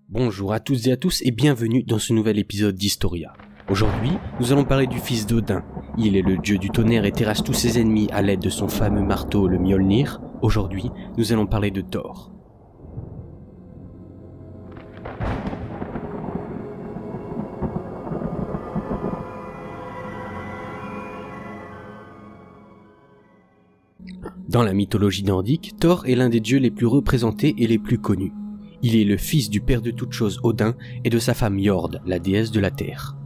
Bonjour à toutes et à tous et bienvenue dans ce nouvel épisode d'Historia. Aujourd'hui, nous allons parler du fils d'Odin. Il est le dieu du tonnerre et terrasse tous ses ennemis à l'aide de son fameux marteau, le Mjolnir. Aujourd'hui, nous allons parler de Thor. Dans la mythologie nordique, Thor est l'un des dieux les plus représentés et les plus connus. Il est le fils du père de toutes choses Odin et de sa femme Jord, la déesse de la terre.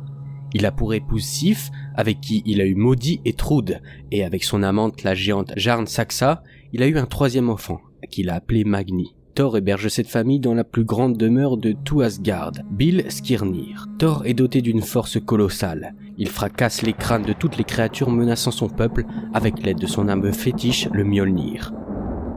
Il a pour épouse Sif, avec qui il a eu Modi et Trud, et avec son amante la géante Jarn Saxa, il a eu un troisième enfant, qu'il a appelé Magni. Thor héberge cette famille dans la plus grande demeure de tout Asgard, Bil Skirnir. Thor est doté d'une force colossale. Il fracasse les crânes de toutes les créatures menaçant son peuple avec l'aide de son arme fétiche, le Mjolnir.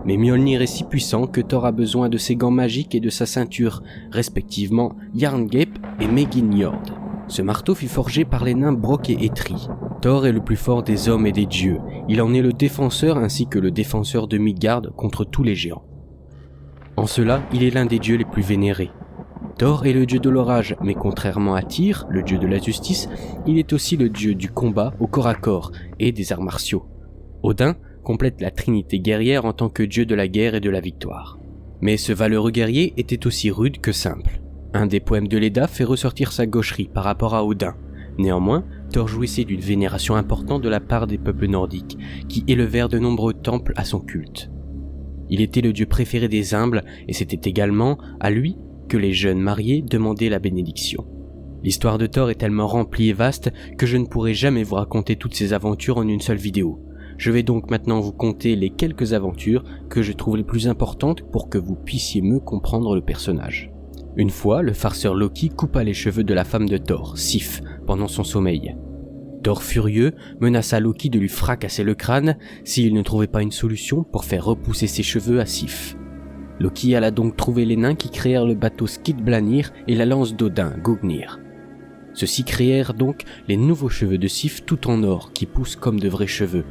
Mais Mjolnir est si puissant que Thor a besoin de ses gants magiques et de sa ceinture, respectivement Jarngeip et Meginjord. Ce marteau fut forgé par les nains Brok et Eitri. Thor est le plus fort des hommes et des dieux. Il en est le défenseur ainsi que le défenseur de Midgard contre tous les géants. En cela, il est l'un des dieux les plus vénérés. Thor est le dieu de l'orage, mais contrairement à Tyr, le dieu de la justice, il est aussi le dieu du combat au corps à corps et des arts martiaux. Odin complète la trinité guerrière en tant que dieu de la guerre et de la victoire. Mais ce valeureux guerrier était aussi rude que simple. Un des poèmes de Leda fait ressortir sa gaucherie par rapport à Odin. Néanmoins, Thor jouissait d'une vénération importante de la part des peuples nordiques, qui élevèrent de nombreux temples à son culte. Il était le dieu préféré des humbles, et c'était également à lui que les jeunes mariés demandaient la bénédiction. L'histoire de Thor est tellement remplie et vaste que je ne pourrai jamais vous raconter toutes ses aventures en une seule vidéo. Je vais donc maintenant vous conter les quelques aventures que je trouve les plus importantes pour que vous puissiez mieux comprendre le personnage. Une fois, le farceur Loki coupa les cheveux de la femme de Thor, Sif, pendant son sommeil. Thor furieux menaça Loki de lui fracasser le crâne s'il ne trouvait pas une solution pour faire repousser ses cheveux à Sif. Loki alla donc trouver les nains qui créèrent le bateau Skidblanir et la lance d'Odin, Gungnir. Ceux-ci créèrent donc les nouveaux cheveux de Sif tout en or qui poussent comme de vrais cheveux.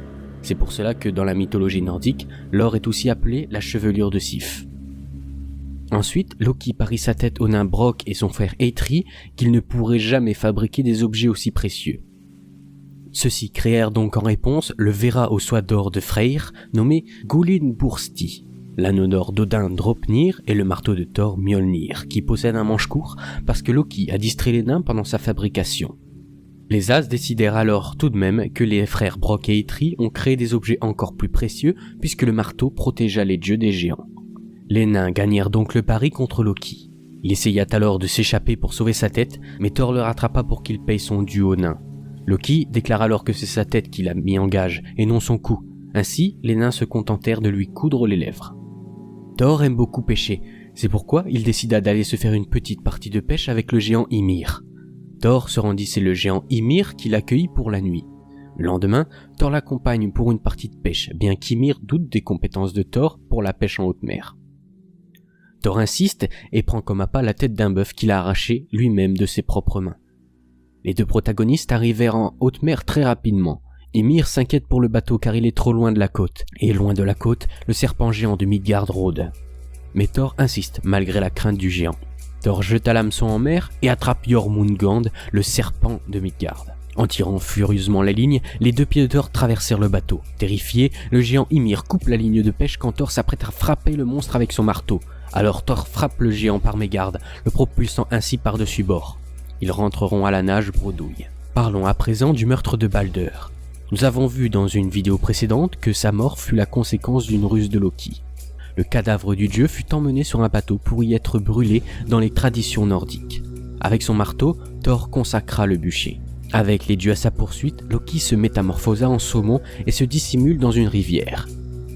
C'est pour cela que dans la mythologie nordique, l'or est aussi appelé la chevelure de Sif. Ensuite, Loki parie sa tête aux nains Brok et son frère Eitri qu'ils ne pourraient jamais fabriquer des objets aussi précieux. Ceux-ci créèrent donc en réponse le Vera au soie d'or de Freyr, nommé Gullinbursti, l'anneau d'or d'Odin Dropnir et le marteau de Thor Mjolnir, qui possède un manche court parce que Loki a distrait les nains pendant sa fabrication. Les As décidèrent alors tout de même que les frères Brok et Eitri ont créé des objets encore plus précieux puisque le marteau protégea les dieux des géants. Les nains gagnèrent donc le pari contre Loki. Il essaya alors de s'échapper pour sauver sa tête, mais Thor le rattrapa pour qu'il paye son dû aux nains. Loki déclare alors que c'est sa tête qu'il a mis en gage et non son cou. Ainsi, les nains se contentèrent de lui coudre les lèvres. Thor aime beaucoup pêcher, c'est pourquoi il décida d'aller se faire une petite partie de pêche avec le géant Ymir. Thor se rendit chez le géant Ymir qui l'accueillit pour la nuit. Le lendemain, Thor l'accompagne pour une partie de pêche, bien qu'Ymir doute des compétences de Thor pour la pêche en haute mer. Thor insiste et prend comme appât la tête d'un bœuf qu'il a arraché lui-même de ses propres mains. Les deux protagonistes arrivèrent en haute mer très rapidement. Ymir s'inquiète pour le bateau car il est trop loin de la côte, et loin de la côte, le serpent géant de Midgard rôde. Mais Thor insiste malgré la crainte du géant. Thor jeta l'hameçon en mer et attrape Jormungand, le serpent de Midgard. En tirant furieusement la ligne, les deux pieds de Thor traversèrent le bateau. Terrifié, le géant Ymir coupe la ligne de pêche quand Thor s'apprête à frapper le monstre avec son marteau. Alors Thor frappe le géant par mégarde, le propulsant ainsi par-dessus bord. Ils rentreront à la nage bredouille. Parlons à présent du meurtre de Balder. Nous avons vu dans une vidéo précédente que sa mort fut la conséquence d'une ruse de Loki. Le cadavre du dieu fut emmené sur un bateau pour y être brûlé dans les traditions nordiques. Avec son marteau, Thor consacra le bûcher. Avec les dieux à sa poursuite, Loki se métamorphosa en saumon et se dissimule dans une rivière.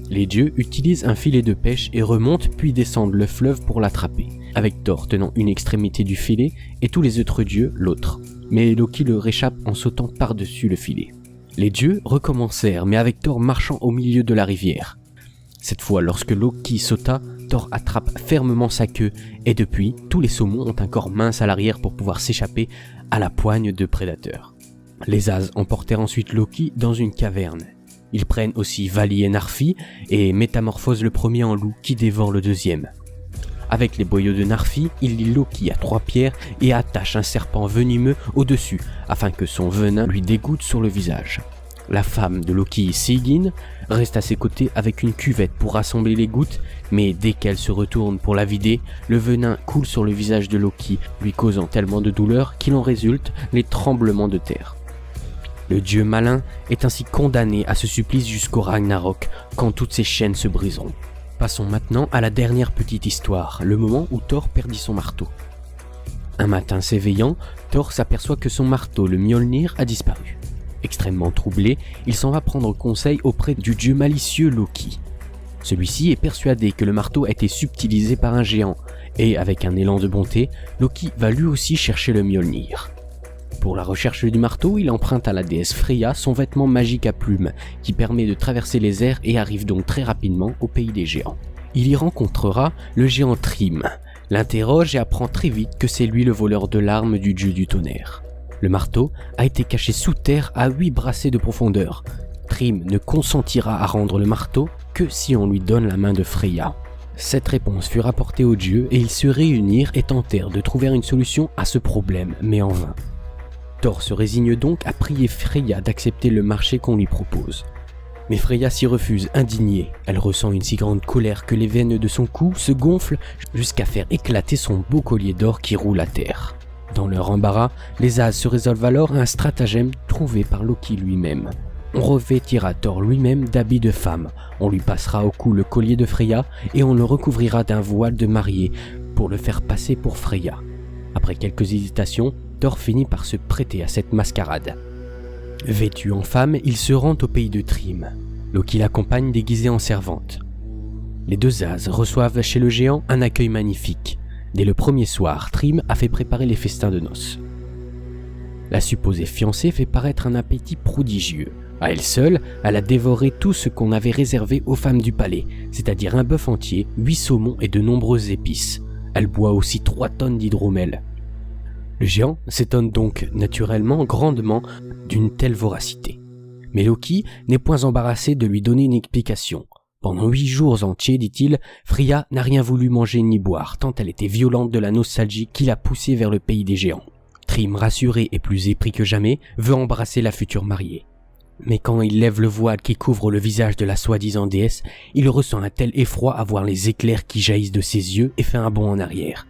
Les dieux utilisent un filet de pêche et remontent puis descendent le fleuve pour l'attraper, avec Thor tenant une extrémité du filet et tous les autres dieux l'autre. Mais Loki le réchappe en sautant par-dessus le filet. Les dieux recommencèrent, mais avec Thor marchant au milieu de la rivière. Cette fois, lorsque Loki sauta, Thor attrape fermement sa queue, et depuis, tous les saumons ont un corps mince à l'arrière pour pouvoir s'échapper à la poigne de prédateurs. Les As emportèrent ensuite Loki dans une caverne. Ils prennent aussi Vali et Narfi, et métamorphosent le premier en loup qui dévore le deuxième. Avec les boyaux de Narfi, il lie Loki à 3 pierres et attache un serpent venimeux au-dessus afin que son venin lui dégoûte sur le visage. La femme de Loki, Sigyn, reste à ses côtés avec une cuvette pour rassembler les gouttes, mais dès qu'elle se retourne pour la vider, le venin coule sur le visage de Loki, lui causant tellement de douleur qu'il en résulte les tremblements de terre. Le dieu malin est ainsi condamné à ce supplice jusqu'au Ragnarok, quand toutes ses chaînes se briseront. Passons maintenant à la dernière petite histoire, le moment où Thor perdit son marteau. Un matin s'éveillant, Thor s'aperçoit que son marteau, le Mjolnir, a disparu. Extrêmement troublé, il s'en va prendre conseil auprès du dieu malicieux Loki. Celui-ci est persuadé que le marteau a été subtilisé par un géant, et avec un élan de bonté, Loki va lui aussi chercher le Mjolnir. Pour la recherche du marteau, il emprunte à la déesse Freya son vêtement magique à plumes, qui permet de traverser les airs et arrive donc très rapidement au pays des géants. Il y rencontrera le géant Thrym, l'interroge et apprend très vite que c'est lui le voleur de l'arme du dieu du tonnerre. Le marteau a été caché sous terre à 8 brassées de profondeur. Thrym ne consentira à rendre le marteau que si on lui donne la main de Freya. Cette réponse fut rapportée aux dieux et ils se réunirent et tentèrent de trouver une solution à ce problème, mais en vain. Thor se résigne donc à prier Freya d'accepter le marché qu'on lui propose. Mais Freya s'y refuse, indignée. Elle ressent une si grande colère que les veines de son cou se gonflent jusqu'à faire éclater son beau collier d'or qui roule à terre. Dans leur embarras, les As se résolvent alors à un stratagème trouvé par Loki lui-même. On revêtira Thor lui-même d'habits de femme, on lui passera au cou le collier de Freya et on le recouvrira d'un voile de mariée pour le faire passer pour Freya. Après quelques hésitations, Thor finit par se prêter à cette mascarade. Vêtu en femme, il se rend au pays de Thrym. Loki l'accompagne déguisée en servante. Les deux As reçoivent chez le géant un accueil magnifique. Dès le premier soir, Thrym a fait préparer les festins de noces. La supposée fiancée fait paraître un appétit prodigieux. À elle seule, elle a dévoré tout ce qu'on avait réservé aux femmes du palais, c'est-à-dire un bœuf entier, 8 saumons et de nombreuses épices. Elle boit aussi 3 tonnes d'hydromel. Le géant s'étonne donc naturellement grandement d'une telle voracité. Mais Loki n'est point embarrassé de lui donner une explication. Pendant 8 jours entiers, dit-il, Freya n'a rien voulu manger ni boire, tant elle était violente de la nostalgie qui l'a poussée vers le pays des géants. Thrym, rassuré et plus épris que jamais, veut embrasser la future mariée. Mais quand il lève le voile qui couvre le visage de la soi-disant déesse, il ressent un tel effroi à voir les éclairs qui jaillissent de ses yeux et fait un bond en arrière.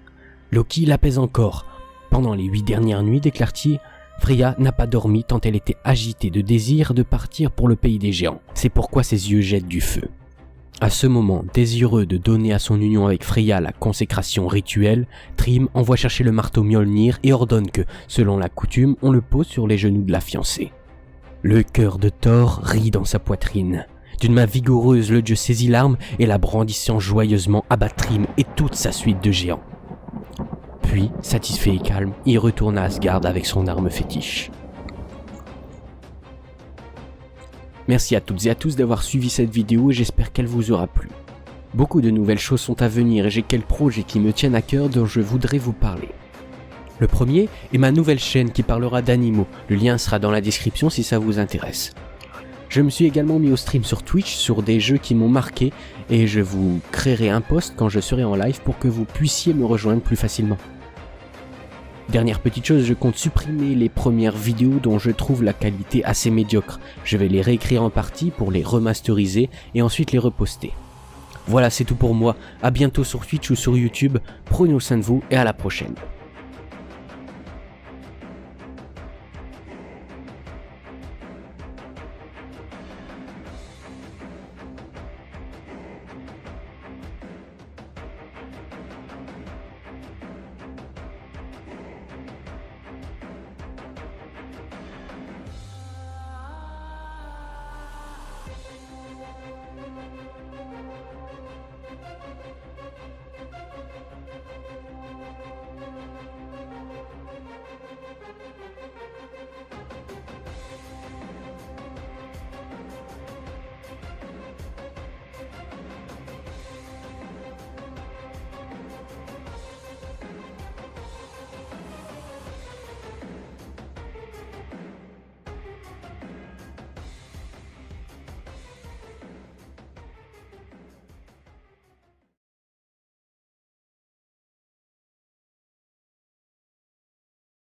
Loki l'apaise encore. Pendant les 8 dernières nuits, déclare-t-il, Freya n'a pas dormi tant elle était agitée de désir de partir pour le pays des géants. C'est pourquoi ses yeux jettent du feu. À ce moment, désireux de donner à son union avec Freya la consécration rituelle, Thrym envoie chercher le marteau Mjolnir et ordonne que, selon la coutume, on le pose sur les genoux de la fiancée. Le cœur de Thor rit dans sa poitrine. D'une main vigoureuse, le dieu saisit l'arme et la brandissant joyeusement abat Thrym et toute sa suite de géants. Puis, satisfait et calme, il retourne à Asgard avec son arme fétiche. Merci à toutes et à tous d'avoir suivi cette vidéo et j'espère qu'elle vous aura plu. Beaucoup de nouvelles choses sont à venir et j'ai quelques projets qui me tiennent à cœur dont je voudrais vous parler. Le premier est ma nouvelle chaîne qui parlera d'animaux, le lien sera dans la description si ça vous intéresse. Je me suis également mis au stream sur Twitch sur des jeux qui m'ont marqué et je vous créerai un post quand je serai en live pour que vous puissiez me rejoindre plus facilement. Dernière petite chose, je compte supprimer les premières vidéos dont je trouve la qualité assez médiocre. Je vais les réécrire en partie pour les remasteriser et ensuite les reposter. Voilà, c'est tout pour moi. À bientôt sur Twitch ou sur YouTube. Prenez soin de vous et à la prochaine.